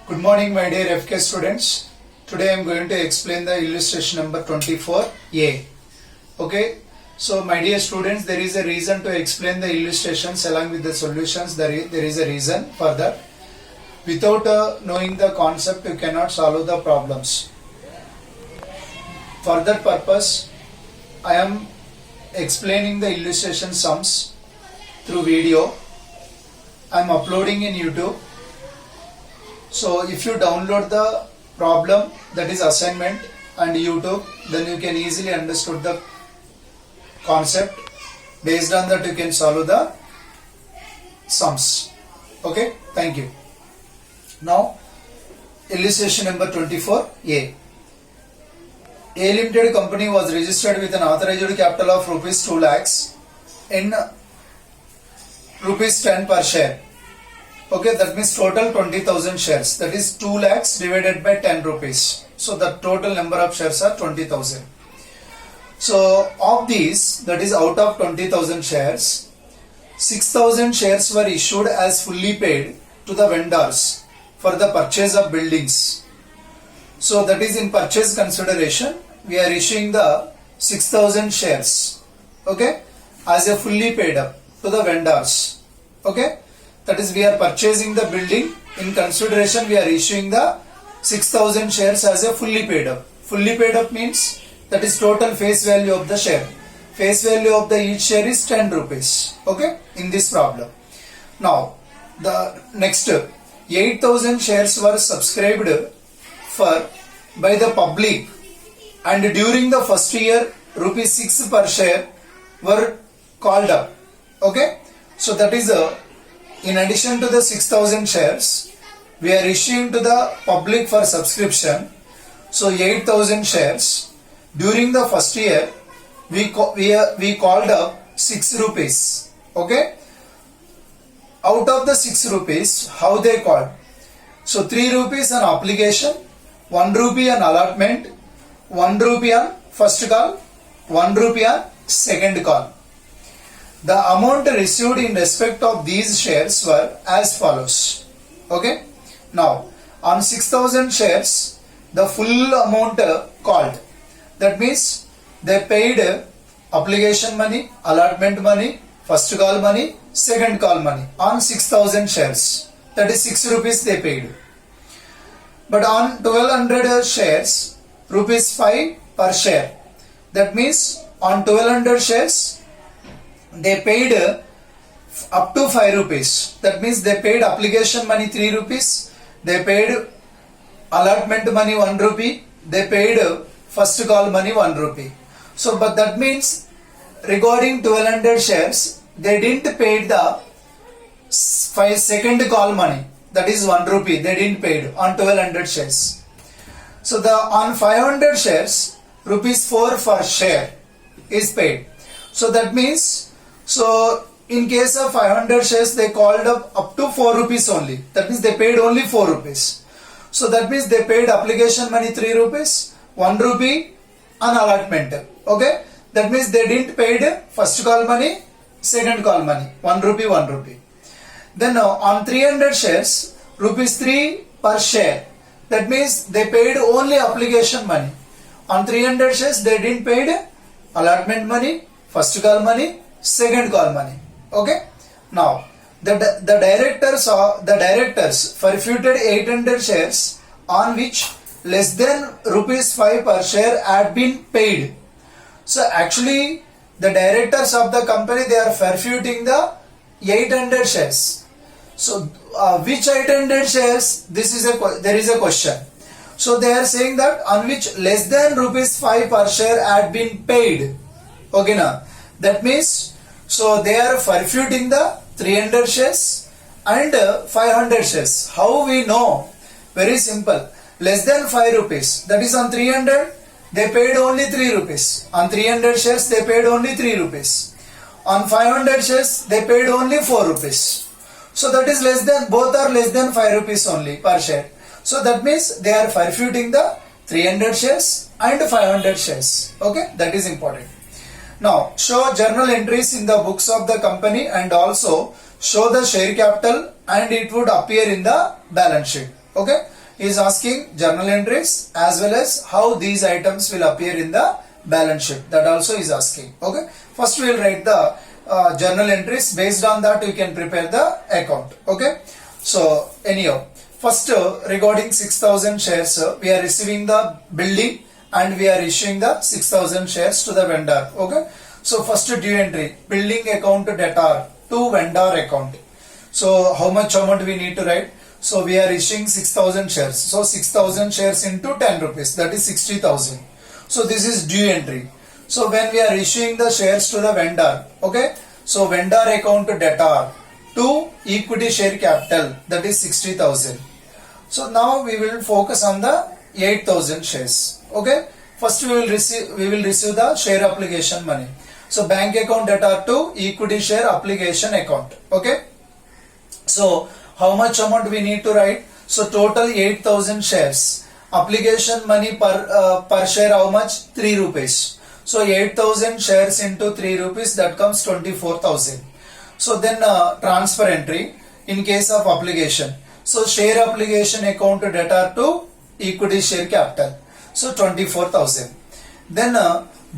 Good morning, my dear FK students. Today I am going to explain the illustration number 24A. Okay, so my dear students, there is a reason to explain the illustrations along with the solutions. There is a reason for that. Without knowing the concept, you cannot solve the problems. For that purpose, I am explaining the illustration sums through video. I am uploading in YouTube. So if you download the problem, that is assignment, and YouTube, then you can easily understood the concept. Based on that you can solve the sums. Okay, thank you. Now illustration number 24A. A limited company was registered with an authorized capital of rupees 2 lakhs in rupees 10 per share. Okay, that means total 20,000 shares. That is 2 lakhs divided by 10 rupees. So the total number of shares are 20,000. So of these, that is out of 20,000 shares, 6,000 shares were issued as fully paid to the vendors for the purchase of buildings. So that is in purchase consideration, we are issuing the 6,000 shares, okay, as a fully paid up to the vendors. Okay, that is we are purchasing the building, in consideration we are issuing the 6,000 shares as a fully paid up. Fully paid up means that is total face value of the share. Face value of the each share is 10 rupees. Okay, in this problem. Now the next 8,000 shares were subscribed for by the public, and during the first year rupees 6 per share were called up. Okay, so that is in addition to the 6,000 shares, we are issuing to the public for subscription. So 8,000 shares. During the first year, we called up 6 rupees. Okay. Out of the 6 rupees, how they called? So 3 rupees on obligation, 1 rupee on allotment, 1 rupee on first call, 1 rupee on second call. The amount received in respect of these shares were as follows. Okay. Now on 6,000 shares, the full amount called. That means they paid obligation money, allotment money, first call money, second call money on 6,000 shares. That is 6 rupees they paid. But on 1,200 shares, rupees 5 per share. That means on 1,200 shares, they paid up to 5 rupees. That means they paid obligation money 3 rupees. They paid allotment money 1 rupee. They paid first call money 1 rupee. So, but that means regarding 1,200 shares, they didn't pay the second call money. That is 1 rupee. They didn't pay on 1,200 shares. So the on 500 shares, rupees 4 per share is paid. So that means, so in case of 500 shares, they called up to 4 rupees only. That means they paid only 4 rupees. So that means they paid application money 3 rupees, 1 rupee on allotment. Okay. That means they didn't pay first call money, second call money, 1 rupee, 1 rupee. Then on 300 shares, rupees 3 per share. That means they paid only application money. On 300 shares, they didn't pay allotment money, first call money, second call money. Okay. Now the directors forfeited 800 shares on which less than rupees 5 per share had been paid. So actually the directors of the company, they are forfeiting the 800 shares. So which 800 shares? There is a question. So they are saying that on which less than rupees 5 per share had been paid. Okay, now that means, so they are forfeiting the 300 shares and 500 shares. How we know? Very simple. Less than 5 rupees. That is on 300, they paid only 3 rupees. On 300 shares, they paid only 3 rupees. On 500 shares, they paid only 4 rupees. So that is less than, both are less than 5 rupees only per share. So that means they are forfeiting the 300 shares and 500 shares. Okay, that is important. Now show journal entries in the books of the company and also show the share capital and it would appear in the balance sheet. Okay. He is asking journal entries as well as how these items will appear in the balance sheet. That also is asking. Okay. First we will write the journal entries. Based on that we can prepare the account. Okay. So anyhow, first regarding 6,000 shares, we are receiving the building and we are issuing the 6,000 shares to the vendor. Okay. So first due entry, building account debtor to vendor account. So how much amount we need to write? So we are issuing 6,000 shares. So 6,000 shares into 10 rupees, that is 60,000. So this is due entry. So when we are issuing the shares to the vendor, okay, so vendor account debtor to equity share capital, that is 60,000. So now we will focus on the 8,000 shares. Okay, first we will receive the share application money. So bank account debtor to equity share application account. Okay, so how much amount we need to write? So total 8,000 shares. Application money per share how much? 3 rupees. So 8,000 shares into 3 rupees, that comes 24,000. So then transfer entry in case of application. So share application account debtor to equity share capital. So 24,000. Then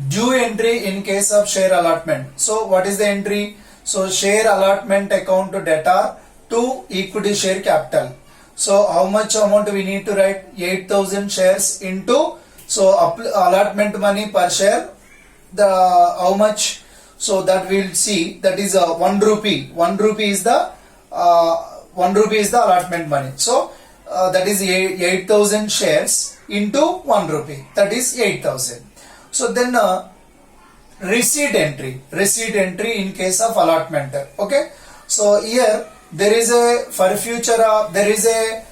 due entry in case of share allotment. So what is the entry? So share allotment account debtor to equity share capital. So how much amount we need to write? 8,000 shares into, so allotment money per share, the how much? So that we will see, that is 1 rupee. 1 rupee is the 1 rupee is the allotment money. So that is 8,000 shares into 1 rupee, that is 8,000. So then receipt entry in case of allotment. Okay, so here there is a for future there is a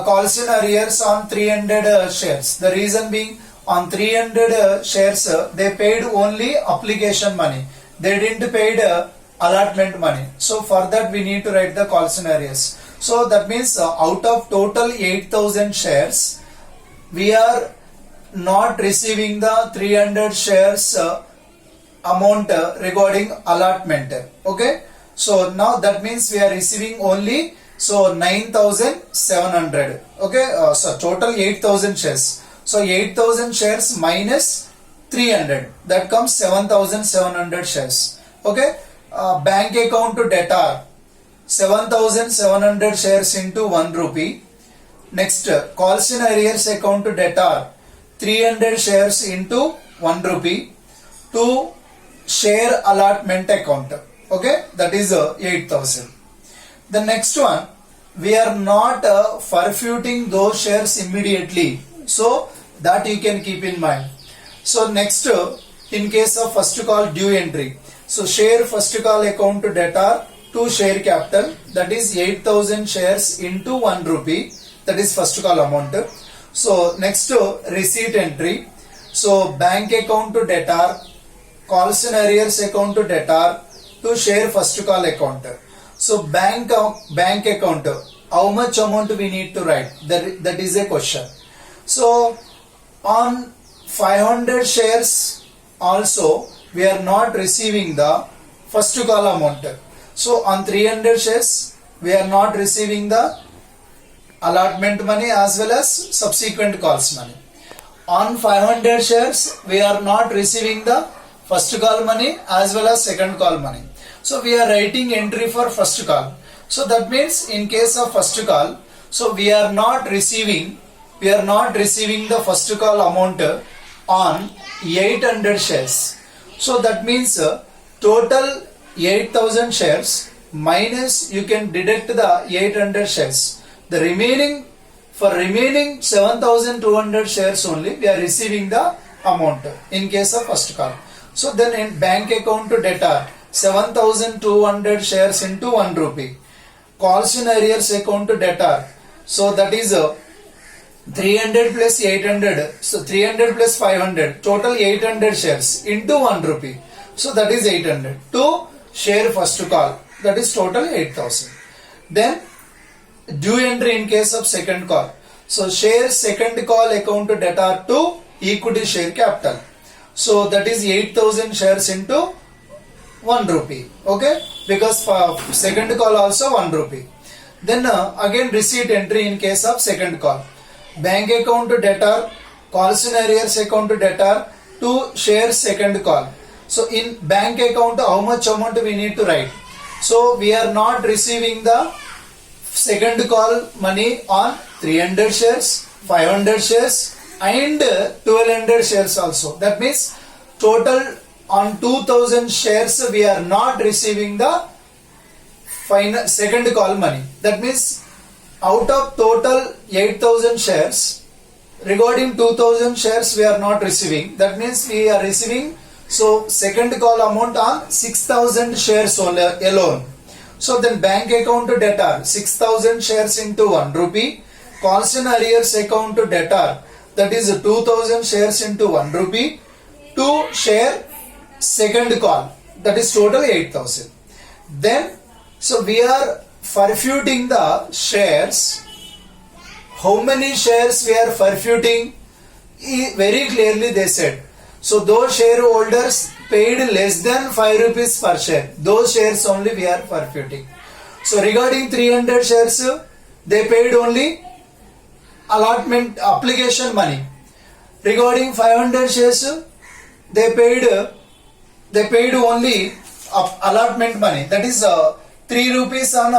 calls in arrears on 300 shares. The reason being, on 300 shares they paid only application money, they didn't paid allotment money. So for that we need to write the calls in arrears. So that means out of total 8,000 shares, we are not receiving the 300 shares amount regarding allotment. Okay, so now that means we are receiving only, so 9,700. Okay, so total 8,000 shares. So 8,000 shares minus 300, that comes 7,700 shares. Okay, bank account to debtor, 7,700 shares into 1 rupee. Next, calls in arrears account to debtor, 300 shares into 1 rupee to share allotment account. Okay, that is 8,000. The next one, we are not forfeiting those shares immediately. So that you can keep in mind. So next, in case of first call due entry, so share first call account to debtor to share capital, that is 8,000 shares into 1 rupee, that is first call amount. So next, receipt entry. So bank account to debtor, calls in arrears account to debtor to share first call account. So bank account, how much amount we need to write? That is a question. So on 500 shares also we are not receiving the first call amount. So on 300 shares we are not receiving the allotment money as well as subsequent calls money. On 500 shares we are not receiving the first call money as well as second call money. So we are writing entry for first call. So that means in case of first call, so we are not receiving the first call amount on 800 shares. So that means total 8,000 shares minus, you can deduct the 800 shares. The remaining 7,200 shares only we are receiving the amount in case of first call. So then in bank account to debtor, 7,200 shares into 1 rupee. Calls in arrears account to debtor, so that is 300 plus 800, so 300 plus 500, total 800 shares into 1 rupee. So that is 800 to share first call, that is total 8,000. Then due entry in case of second call. So share second call account to debtor to equity share capital. So that is 8,000 shares into 1 rupee. Okay, because for second call also 1 rupee. Then again receipt entry in case of second call. bank account debtor, calls in arrears account debtor to share second call. So in bank account, how much amount we need to write? So we are not receiving the second call money on 300 shares, 500 shares and 1200 shares also. That means total on 2000 shares we are not receiving the final second call money. That means out of total 8000 shares, regarding 2000 shares we are not receiving. That means we are receiving so second call amount on 6000 shares alone. So then bank account debtor 6000 shares into 1 rupee, calls in arrears account debtor, that is 2000 shares into 1 rupee to share second call, that is total 8000. Then so we are forfeiting the shares. How many shares we are forfeiting? Very clearly they said. So those shareholders paid less than 5 rupees per share, those shares only we are forfeiting. So regarding 300 shares, they paid only allotment application money. Regarding 500 shares, they paid only allotment money, that is 3 rupees on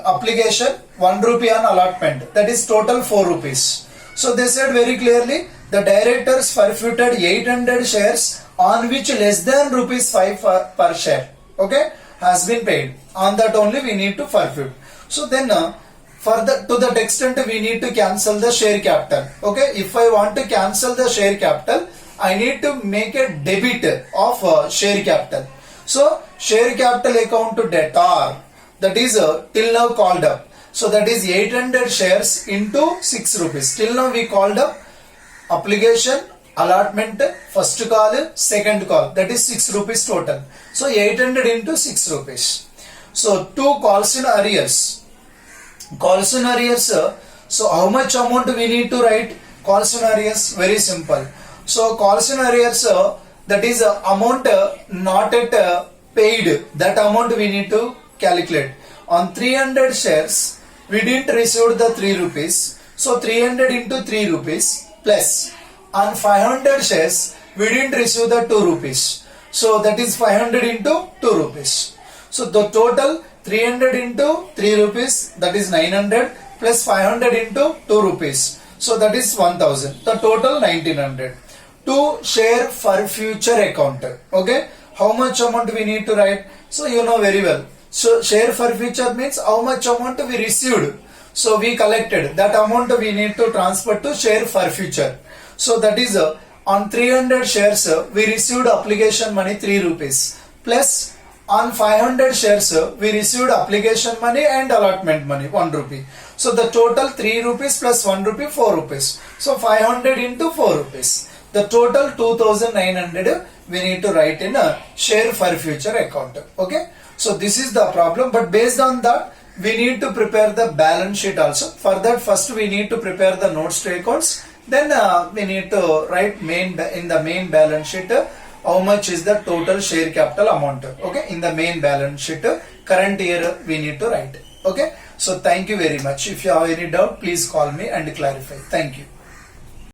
application, 1 rupee on allotment, that is total 4 rupees. So they said very clearly the directors forfeited 800 shares on which less than rupees 5 per share, okay, has been paid. On that only we need to forfeit. So then to that extent we need to cancel the share capital. Okay, if I want to cancel the share capital, I need to make a debit of share capital. So share capital account to debtor, that is till now called up. So that is 800 shares into 6 rupees. Till now we called up application, allotment, first call, second call, that is 6 rupees total. So 800 into 6 rupees. So 2 calls in arrears. Calls in arrears, so how much amount we need to write? Calls in arrears, very simple. So calls in arrears, that is amount not yet paid, that amount we need to calculate. On 300 shares, we didn't receive the 3 rupees. So 300 into 3 rupees plus on 500 shares, we didn't receive the 2 rupees. So that is 500 into 2 rupees. So the total 300 into 3 rupees, that is 900 plus 500 into 2 rupees. So that is 1000. The total 1900. To share for future account. Okay. How much amount we need to write? So you know very well. So share for future means how much amount we received. So we collected. That amount we need to transfer to share for future. So that is on 300 shares we received application money 3 rupees plus on 500 shares we received application money and allotment money 1 rupee. So the total 3 rupees plus 1 rupee 4 rupees. So 500 into 4 rupees. The total 2900 we need to write in a share for future account. Okay. So this is the problem, but based on that we need to prepare the balance sheet also. For that first we need to prepare the notes to accounts. Then we need to write in the main balance sheet how much is the total share capital amount. Okay. In the main balance sheet current year we need to write. Okay. So thank you very much. If you have any doubt, please call me and clarify. Thank you.